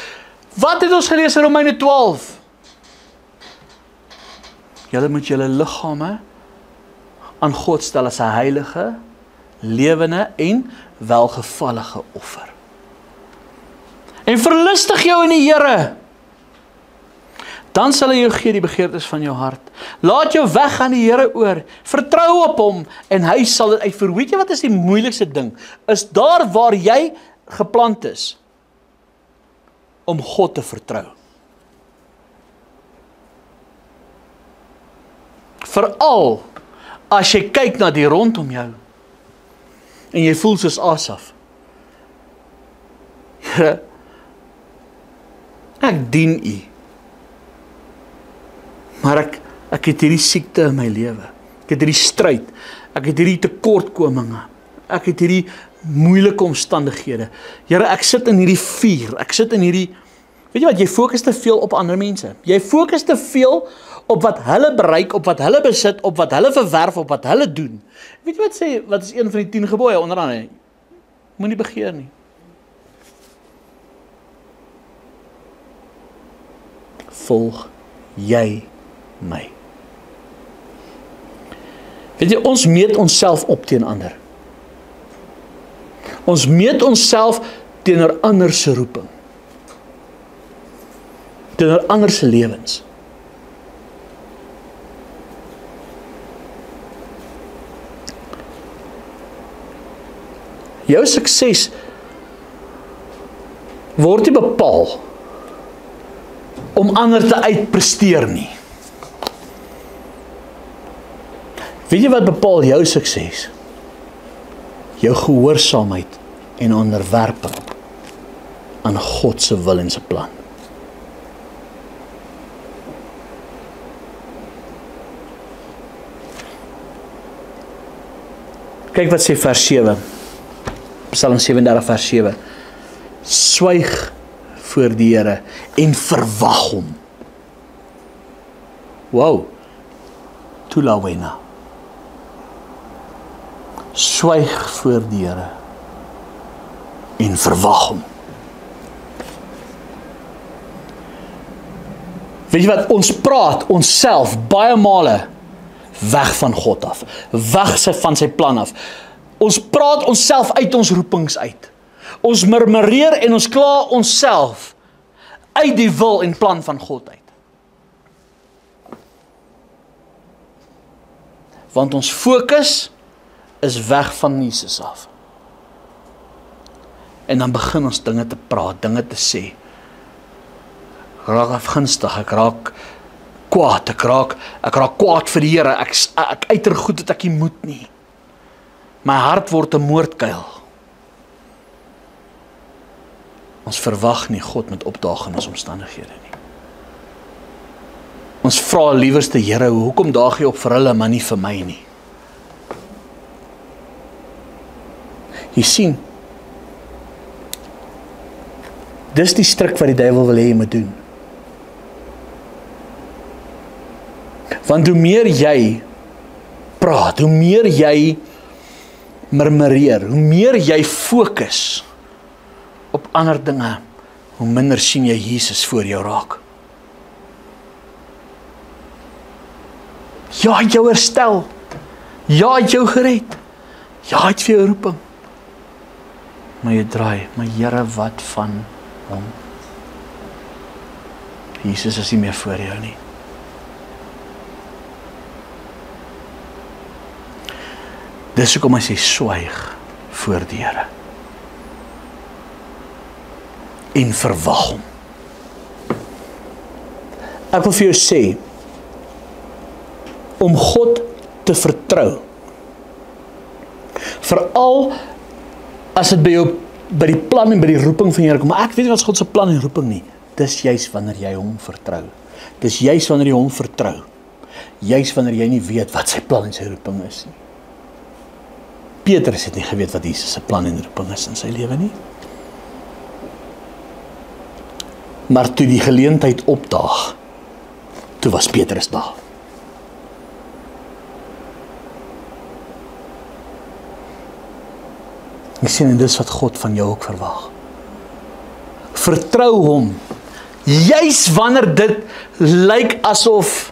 Wat het ons gelees in Romeine 12? Julle moet julle liggame aan God stel as 'n heilige, lewende en welgevallige offer. En verlustig jou in die Here. Dan sal hy jou gee die begeertes van jou hart. Laat jou weg aan die Here oor. Vertrou op hom en hy sal dit uitvoer. Weet jy wat is die moeilikste ding? Is daar waar jy geplant is om God te vertrou. Veral as jy kyk na die rondom jou en jy voel soos Asaf. Here, ek dien U. Maar ek het hierdie siekte in my lewe. Ek het hierdie stryd. Ek het hierdie tekortkominge. Ek het hierdie moeilike omstandighede. Here, ek sit in hierdie vuur. Ek sit in hierdie, weet jy wat, jy fokus te veel op ander mense. Jy fokus te veel op wat hulle bereik, op wat hulle besit, op wat hulle verwerf, op wat hulle doen. Weet jy wat sê, wat is een van die 10 gebooie onder andere? Moenie begeer nie. Volg jy my. Weet jy, ons meet onsself op teen ander. Ons meet onsself teenoor ander se roeping. Teenoor ander se lewens. Jou sukses word nie bepaal om ander te uitpresteer nie. Weet jy wat bepaal jou sukses? Jou gehoorsaamheid en onderwerping aan God se wil en se plan. Kyk wat sê vers 7. Psalm 37 vers 7. Swyg voor die Here en verwag hom. Wow. Tulawena. Swyg voor die Here en verwag hom. Weet jy wat, ons praat onsself baie male weg van God af, weg van sy plan af. Ons praat onsself uit ons roepings uit. Ons murmureer en ons kla onsself uit die wil en plan van God uit. Want ons fokus is weg van Jesus af. En dan begin ons dinge te praat, dinge te sê. Ek raak afgunstig, ek raak kwaad, ek raak kwaad vir die Here, ek uiter goed dat ek nie moet nie. My hart word 'n moordkuil. Ons verwag nie God met opdaag in ons omstandighede nie. Ons vra liewerste Here, hoekom daag jy op vir hulle, maar nie vir my nie? Jy sien, dis die stryk wat die duiwel wil hê jy moet doen. Want hoe meer jy praat, hoe meer jy murmureer, hoe meer jy fokus op ander dinge, hoe minder sien jy Jesus voor jou raak. Ja, jou herstel. Ja, hy het jou gered. Ja, hy het vir jou roeping. Maar jy draai, maar Here, wat van hom? Jesus is nie meer voor jou nie. Dis hoekom hy sê, swyg voor die Here. En verwag hom. Ek wil vir jou sê, om God te vertrou, veral as dit by jou, by die plan en by die roeping van Here kom, maar ek weet nie wat is God se plan en roeping nie, dis juis wanneer jy hom vertrou, dis juis wanneer jy hom vertrou, juis wanneer jy nie weet wat sy plan en sy roeping is nie. Petrus het nie geweet wat Jesus se plan en roeping is in sy lewe nie. Maar toe die geleentheid opdaag, toe was Petrus daar. Ek sien, en dis wat God van jou ook verwag. Vertrou hom, juis wanneer dit lyk asof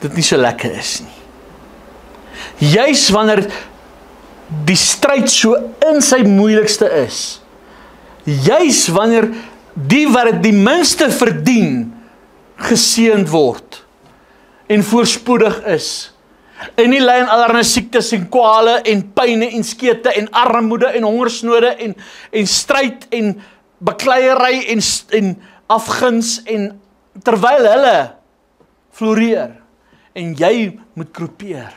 dit nie so lekker is nie. Juis wanneer die stryd so in sy moeilikste is. Juis wanneer die wat dit die minste verdien, geseënd word en voorspoedig is. En nie ly aan allerlei siektes en kwale en pyne en skete en armoede en hongersnode en stryd en bakleierery en afguns en terwyl hulle floreer en jy moet kropeer.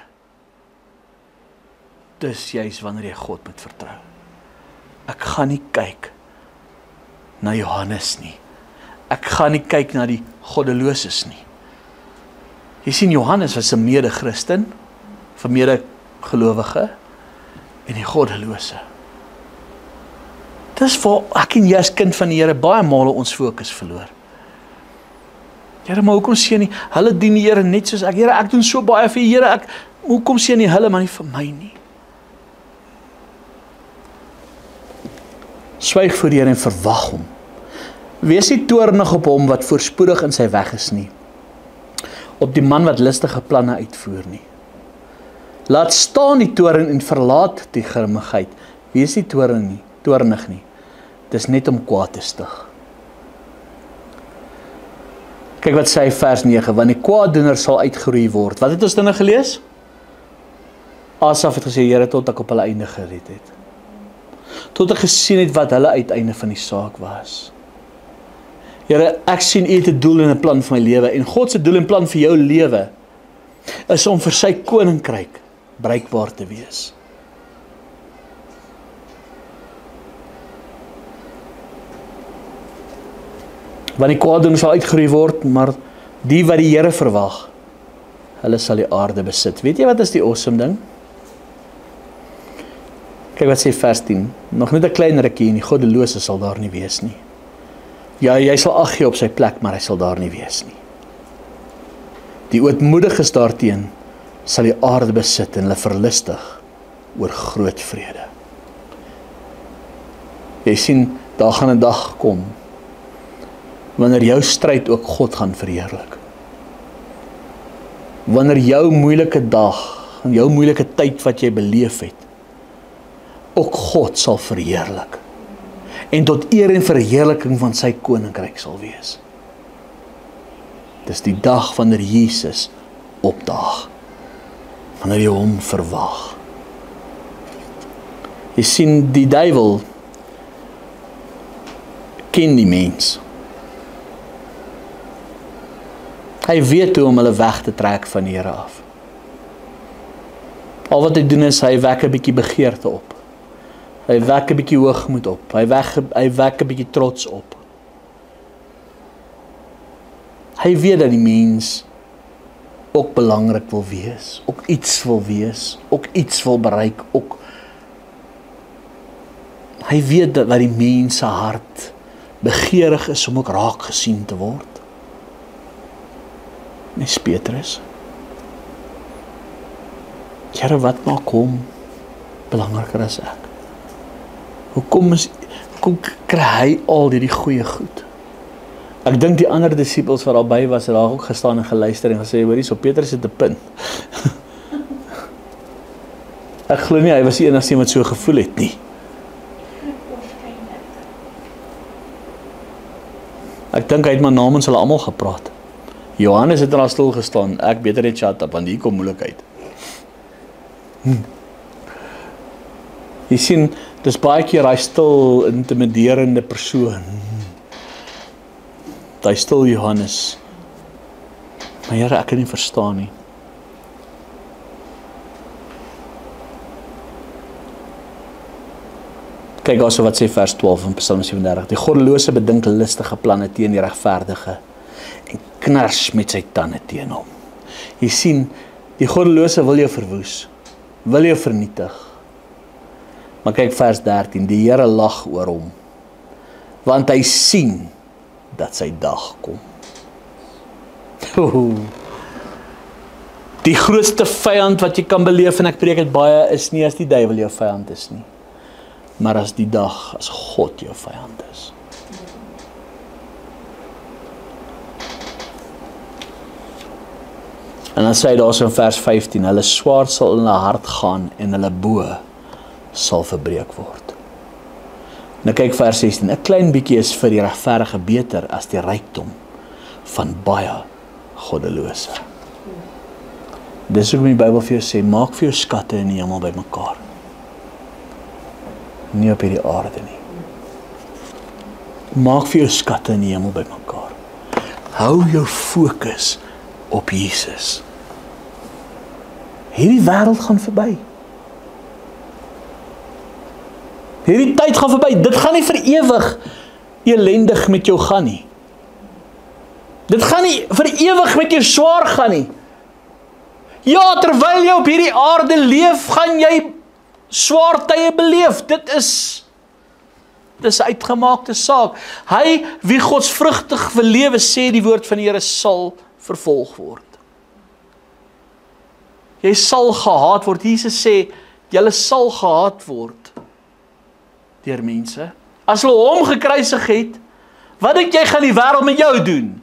Dis juis wanneer jy God moet vertrou. Ek gaan nie kyk na Johannes nie. Ek gaan nie kyk na die goddeloses nie. Jy sien, Johannes was 'n mede-Christen, 'n mede-gelowige en die goddelose. Dis waar ek en jy as kind van die Here baie male ons fokus verloor. Here, maar hoekom seën nie? Hulle dien die Here net soos ek. Here, ek doen so baie vir die Here. Hoekom seën nie hulle, maar nie vir my nie? Swyg voor die Here en verwag hom. Wees nie toornig op hom wat voorspoedig in sy weg is nie. Op die man wat listige planne uitvoer nie. Laat staan die toorn en verlaat die grimmigheid. Wees nie toornig nie. Dis net om kwaad te stig. Kyk wat sê vers 9, want die kwaaddoener sal uitgeroei word. Wat het ons dinge gelees? Asaf het gesê, Here, tot ek op hulle einde gered het. Tot ek gesien het wat hulle uiteinde van die saak was. Here, ek sien U het 'n doel en 'n plan vir my lewe, en God se doel en plan vir jou lewe is om vir sy koninkryk bruikbaar te wees. Want die kwaaddoener sal uitgeroei word, maar die wat die Here verwag, hulle sal die aarde besit. Weet jy wat is die awesome ding? Kyk wat sê vers 10, nog net 'n klein rukkie en die goddelose sal daar nie wees nie. Ja, jy sal ag gee op sy plek, maar hy sal daar nie wees nie. Die ootmoediges daarteen sal die aarde besit en hulle verlustig oor groot vrede. Jy sien, daar gaan 'n dag kom, wanneer jou stryd ook God gaan verheerlik. Wanneer jou moeilike dag, en jou moeilike tyd wat jy beleef het, ook God sal verheerlik. En tot eer en verheerliking van sy koninkryk sal wees. Dis die dag wanneer Jesus opdaag. Wanneer jy hom verwag. Jy sien, die duiwel ken die mens. Hy weet hoe om hulle weg te trek van die Here af. Al wat hy doen is, hy wek 'n bietjie begeerte op. Hy wek 'n bietjie hoogmoed op. Hy wek 'n bietjie trots op. Hy weet dat die mens ook belangrik wil wees, ook iets wil wees, ook iets wil bereik, ook hy weet dat die mens se hart begeerig is om ook raak gesien te word. Nes Petrus. Here, wat maak hom belangriker as ek? Hoekom kry hy al die goeie goed? Ek dink die ander disippels wat daarby was, het daar ook gestaan en geluister en gesê, hoorie, so Petrus het 'n punt. Ek glo nie, hy was die enigste wat so gevoel het nie. Ek dink hy het maar namens hulle almal gepraat. Johannes het daar stil gestaan, ek beter net shut up, want hier kom moeilikheid. Jy sien, dis baie keer hy stil, intimiderende persoon. Hy stil Johannes. Maar Here, ek kan nie verstaan nie. Kyk also wat sê vers 12 in Psalm 37. Die goddelose bedink listige planne teen die regverdige en knars met sy tande teen hom. Jy sien, die goddelose wil jou verwoes, wil jou vernietig. Maar kyk vers 13, die Here lag oor hom, want hy sien dat sy dag kom. Die grootste vyand wat jy kan beleef, en ek preek dit baie, is nie as die duiwel jou vyand is nie, maar as die dag, as God jou vyand is. En dan sê hy daar so in vers 15, hulle swaard sal in hulle hart gaan en hulle bo sal verbreek word. Nou kyk vers 16, 'n klein bietjie is vir die regverdige beter as die rykdom van baie goddelose. Dis hoekom die Bybel vir jou sê, maak vir jou skatte in die hemel bymekaar. Nie op hierdie aarde nie. Maak vir jou skatte in die hemel bymekaar. Hou jou fokus op Jesus. Hierdie wêreld gaan verby. Hierdie tyd gaan verby. Dit gaan nie vir ewig elendig met jou gaan nie. Dit gaan nie vir ewig met jou swaar gaan nie. Ja, terwyl jy op hierdie aarde leef, gaan jy swaar tye beleef. Dis uitgemaakte saak. Hy wie godsvrugtig wil lewe, sê die woord van die Here, sal vervolg word. Jy sal gehaat word. Jesus sê, julle sal gehaat word deur mense. As hulle hom gekruisig het, wat dink jy gaan die wêreld met jou doen?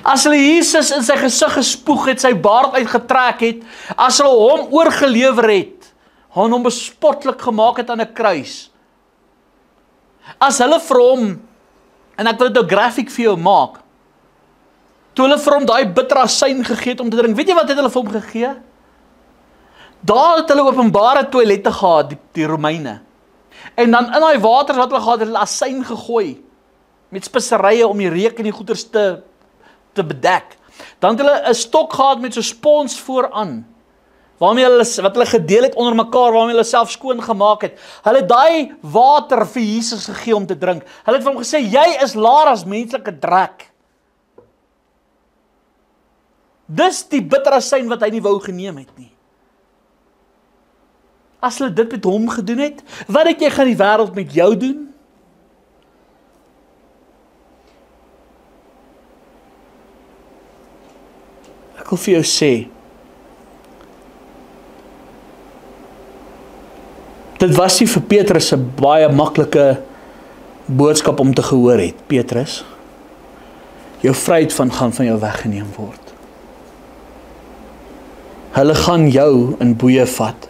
As hulle Jesus in sy gesig gespoeg het, sy baard uitgetrek het, as hulle hom oorgelewer het, hom bespotlik gemaak het aan 'n kruis, as hulle vir hom, en ek wil dit 'n grafiek vir jou maak, toe hulle vir hom daai bitter asyn gegee het om te drink, weet jy wat het hulle vir hom gegee? Daar het hulle openbare toilette gehad, die Romeine, en dan in daai water wat hulle gehad het, hulle asyn gegooi, met speserye om die reuk en die goeders te bedek. Dan het hulle 'n stok gehad met so spons vooraan, waarmee wat hulle gedeel het onder mekaar, waarmee hulle self skoon gemaak het. Hulle het daai water vir Jesus gegee om te drink. Hulle het vir hom gesê, jy is laer as menslike drek. Dis die bitter asyn wat hy nie wou geneem het nie. As hulle dit met hom gedoen het, wat dink jy gaan die wêreld met jou doen? Ek wil vir jou sê, dit was nie vir Petrus 'n baie maklike boodskap om te gehoor het. Petrus, jou vryheid gaan van jou weggeneem word. Hulle gaan jou in boeye vat.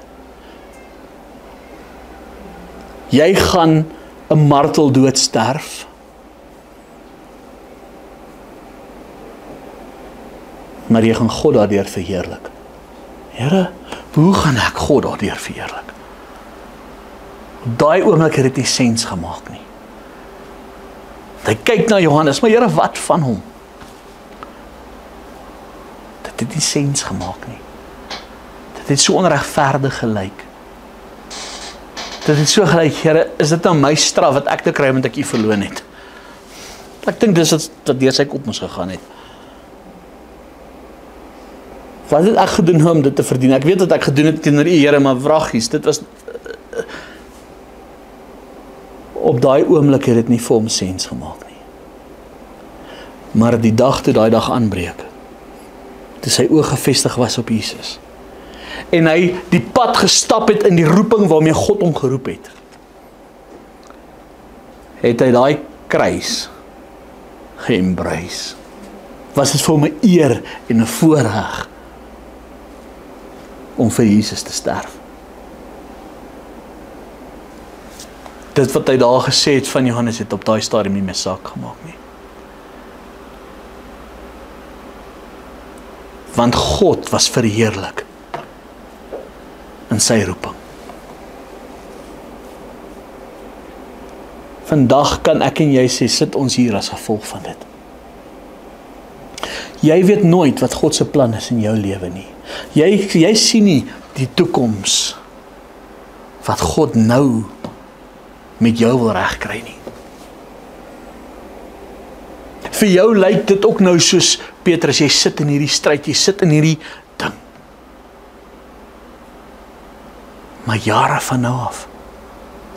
Jy gaan 'n marteldood sterf. Maar jy gaan God daardeur verheerlik. Here, hoe gaan ek God daardeur verheerlik? Op daai oomblik het dit nie sens gemaak nie. Hy kyk na Johannes, maar Here, wat van hom? Dit het nie sens gemaak nie. Dit het so onregverdig gelyk. Dit het so gelyk, Here, is dit nou my straf wat ek te kry omdat ek U verloon het? Ek dink dis wat deur sy kop moes gegaan het. Wat het ek gedoen om dit te verdien? Ek weet wat ek gedoen het teenoor U, Here, maar wraggies, dit was op daai oomblik het dit nie vir hom sens gemaak nie. Maar die dag toe daai dag aanbreek, toe sy oë gefestig was op Jesus, en hy die pad gestap het in die roeping waarmee God hom geroep het, het hy daai kruis geembrace. Was dit vir hom 'n eer en 'n voorreg om vir Jesus te sterf. Dit wat hy daar gesê het van Johannes het op daai stadium nie meer saak gemaak nie. Want God was verheerlik in sy roeping. Vandag kan ek en jy sê, sit ons hier as gevolg van dit. Jy weet nooit wat God se plan is in jou lewe nie. Jy sien nie die toekoms wat God nou met jou wil regkry nie. Vir jou lyk dit ook nou soos Petrus, jy sit in hierdie stryd, jy sit in hierdie ding. Maar jare van nou af,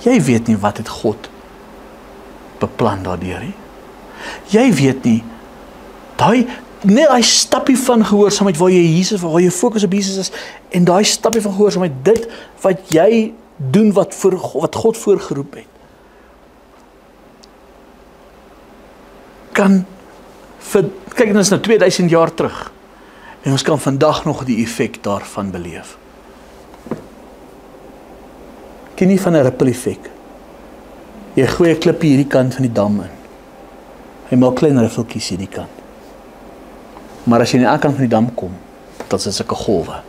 jy weet nie wat het God beplan daardeur nie. Jy weet nie, net daai stappie van gehoorsaamheid waar jy fokus op Jesus is, en daai stappie van gehoorsaamheid, dit wat jy doen wat God voorgeroep het, kan kyk, dit is nou 2000 jaar terug, en ons kan vandag nog die effek daarvan beleef. Ken nie van 'n ripple effek? Jy gooi 'n klippie hierdie kant van die dam in. Hy maak klein riffeltjies hierdie kant. Maar as jy aan die ander kant van die dam kom, dan is dit sulke golwe.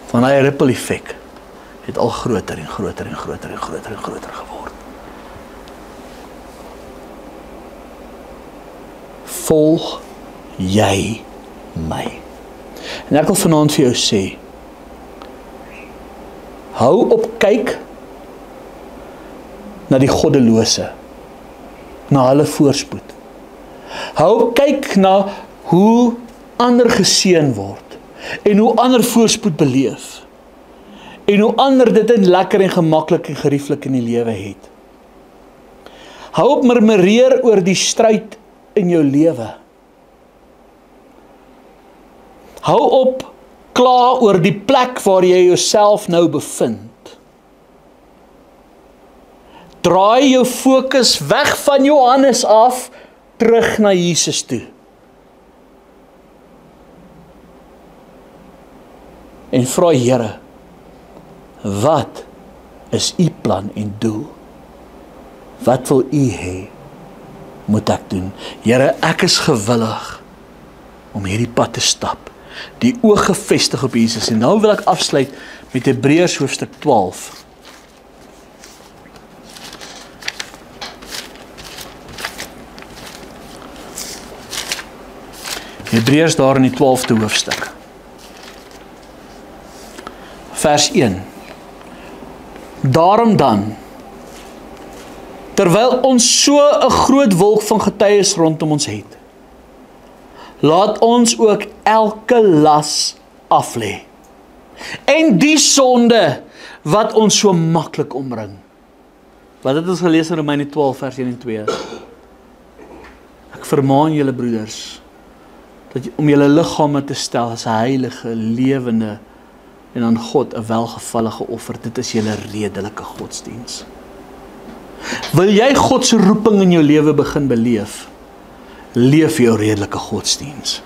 Van daai ripple effek het al groter en groter en groter en groter en groter geword. Volg jy my. En ek wil vanaand vir jou sê, hou op kyk na die goddelose, na hulle voorspoed. Hou op kyk na hoe ander geseën word, en hoe ander voorspoed beleef, en hoe ander dit in lekker en gemaklik en gerieflik in die lewe het. Hou op murmureer oor die stryd in jou lewe. Hou op kla oor die plek waar jy jouself nou bevind. Draai jou fokus weg van Johannes af, terug na Jesus toe. En vra Here, wat is u plan en doel? Wat wil u hê moet ek doen? Here, ek is gewillig om hierdie pad te stap, die oog gefestig op Jesus. En nou wil ek afsluit met Hebreërs hoofstuk 12. Hebreërs daar in die 12de hoofstuk. Vers 1. Daarom dan, terwyl ons so 'n groot wolk van getuies rondom ons het, laat ons ook elke las aflê, en die sonde wat ons so maklik omring. Wat het ons gelees in Romeine 12 vers 1 en 2? Ek vermaan julle broeders, om julle liggame te stel as 'n heilige, lewende en aan God 'n welgevallige offer. Dit is julle redelike godsdiens. Wil jy God se roeping in jou lewe begin beleef? Leef jou redelike godsdiens.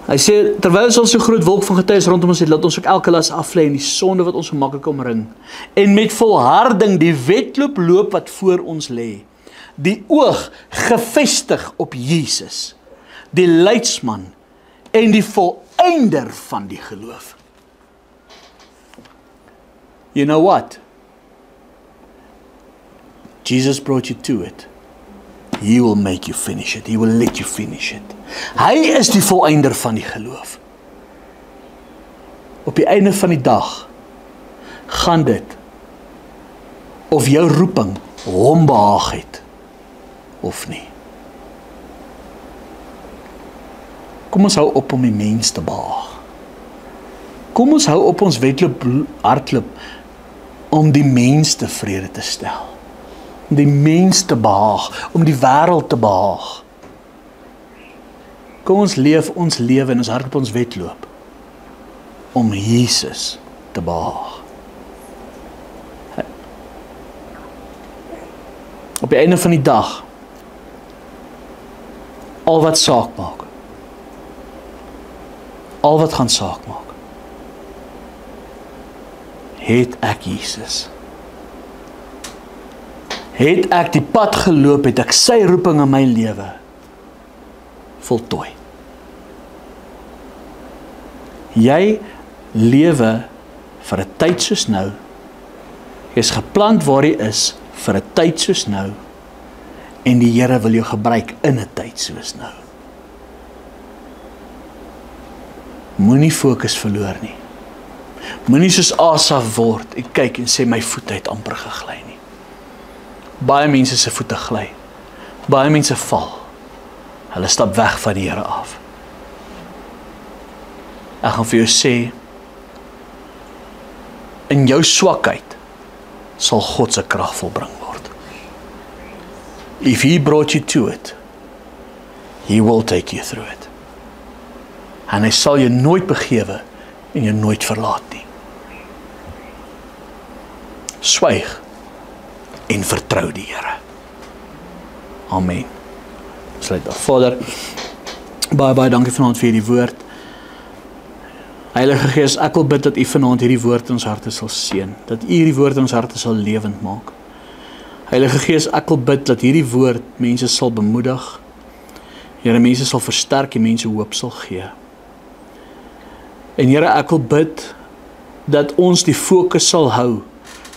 Hy sê, terwyl ons so groot wolk van getuies rondom ons het, laat ons ook elke las aflê en die sonde wat ons so maklik omring, en met volharding die wedloop loop wat voor ons lê, die oog gefestig op Jesus, die leidsman en die volëinder van die geloof. You know what? Jesus brought you to it. He will make you finish it. He will let you finish it. Hy is die volëinder van die geloof. Op die einde van die dag gaan dit of jou roeping hom behaag het of nie. Kom ons hou op om die mens te behaag. Kom ons hou op ons wedloop hardloop om die mens tevrede te stel. Om die mens te behaag, om die wêreld te behaag. Kom ons leef ons lewe en ons hardloop ons wedloop om Jesus te behaag. Op die einde van die dag, al wat saak maak, al wat gaan saak maak. Het ek Jesus? Het ek die pad geloop, het ek sy roeping in my lewe voltooi? Jy lewe vir 'n tyd soos nou. Jy is geplant waar jy is vir 'n tyd soos nou, en die Here wil jou gebruik in 'n tyd soos nou. Moenie fokus verloor nie. Moenie soos Asaf word en kyk en sê my voete het amper gegly nie. Baie mense se voete gly. Baie mense val. Hulle stap weg van die Here af. Ek gaan vir jou sê, in jou swakheid sal God se krag volbring word. If He brought you to it, He will take you through it. En hy sal jou nooit begewe en jou nooit verlaat nie. Swyg en vertrou die Here. Amen. Sluit af. Vader, baie dankie vanaand vir hierdie woord. Heilige Gees, ek wil bid dat U vanaand hierdie woord in ons harte sal seën, dat U hierdie woord in ons harte sal lewend maak. Heilige Gees, ek wil bid dat hierdie woord mense sal bemoedig, Here, mense sal versterk en mense hoop sal gee. En Here, ek wil bid dat ons die fokus sal hou,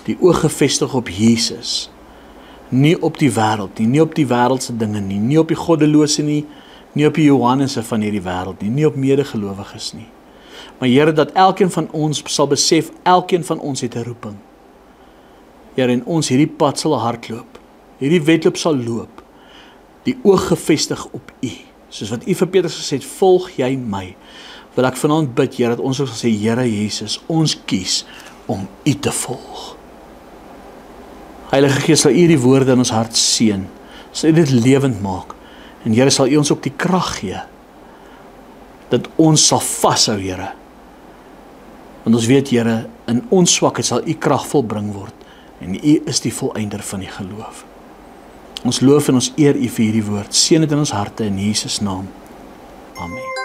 die oog gefestig op Jesus, nie op die wêreld nie, nie op die wêreldse dinge nie, nie op die goddelose nie, nie op die Johannese van hierdie wêreld nie, nie op medegelowiges nie. Maar Here, dat elkeen van ons sal besef, elkeen van ons het 'n roeping. Here, en ons hierdie pad sal hardloop, hierdie wedloop sal loop, die oog gefestig op U. Soos wat U vir Petrus gesê het, volg jy my. Wil ek vanaand bid, Here, dat ons sal sê, Here Jesus, ons kies om U te volg. Heilige Gees, sal U die woorde in ons hart seën, sal U dit lewend maak, en Here, sal U ons ook die krag gee, dat ons sal vashou, Here. Want ons weet, Here, in ons swakheid sal U krag volbring word, en U is die volëinder van die geloof. Ons loof en ons eer U vir hierdie woord. Seën dit in ons harte in Jesus naam. Amen.